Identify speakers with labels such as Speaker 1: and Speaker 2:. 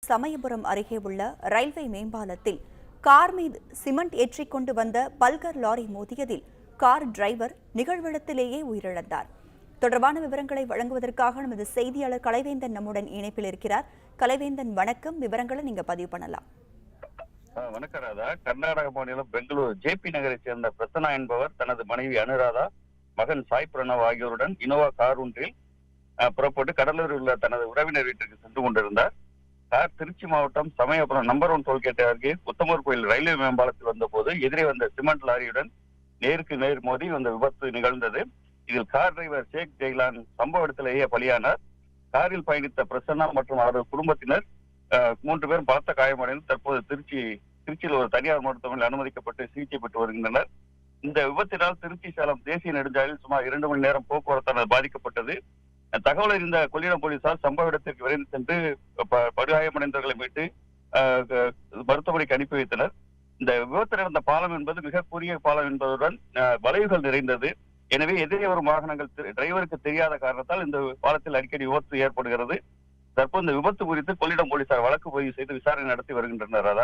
Speaker 1: சமயபுரம் அருகே உள்ள railway மேம்பாலத்தில் car மீது சிமெண்ட் ஏற்றிக் கொண்டு வந்த பல்கர் லாரி மோதியதில் கார் டிரைவர் நிகழ்விடத்திலேயே உயிரிழந்தார். தொடர்பான விவரங்களை வழங்குவதற்காக நமது செய்தியாளர் கலைவேந்தன் நம்முடன் இணைப்பில் இருக்கிறார். கலைவேந்தன், வணக்கம். விவரங்களை நீங்க பதிவு பண்ணலாம்.
Speaker 2: வணக்கம் ராதா. கர்நாடக மாநிலம் பெங்களூரு ஜேபி நகரை சேர்ந்த பிரசன்னா என்பவர் தனது மனைவி அனுராதா, மகன் சாய் பிரணவ் ஆகியோருடன் இனோவா கார் ஒன்றில் புறப்பட்டு கடலூரில் உள்ள தனது உறவினர் வீட்டிற்கு சென்று கொண்டிருந்தார். கார் திருச்சி மாவட்டம் சமயபுரம் நம்பர் 1 டோல்கேட் அருகே உத்தமூர் கோயில் ரயில்வே மேம்பாலத்தில் வந்தபோது எதிரே வந்த சிமெண்ட் லாரியுடன் நேருக்கு நேர் மோதி அந்த விபத்து நிகழ்ந்தது. இதில் கார் டிரைவர் ஷேக் ஜெய்லான் சம்பவ இடத்திலேயே பலியானார். காரில் பயணித்த பிரசன்னா மற்றும் அவரது குடும்பத்தினர் 3 பேரும் பலத்த காயமடைந்து தற்போது திருச்சியில் ஒரு தனியார் மருத்துவமனையில் அனுமதிக்கப்பட்டு சிகிச்சை பெற்று வருகின்றனர். இந்த விபத்தினால் திருச்சி சேலம் தேசிய நெடுஞ்சாலையில் சுமார் 2 மணி நேரம் போக்குவரத்தானது பாதிக்கப்பட்டது. தகவல் அறிந்த கொள்ளிடம் போலீசார் சம்பவ இடத்திற்கு விரைந்து சென்று படுகாயமடைந்தவர்களை மீட்டு மருத்துவமனைக்கு அனுப்பி வைத்தனர். இந்த விபத்து நடந்த பாலம் என்பது மிக குறுகிய பாலம் என்பதுடன் வளைவுகள் நிறைந்தது. எனவே எதிரே வரும் வாகனங்கள் டிரைவருக்கு தெரியாத காரணத்தால் இந்த பாலத்தில் அடிக்கடி விபத்து ஏற்படுகிறது. தற்போது இந்த விபத்து குறித்து கொள்ளிடம் போலீசார் வழக்கு பதிவு செய்து விசாரணை நடத்தி வருகின்றனர்.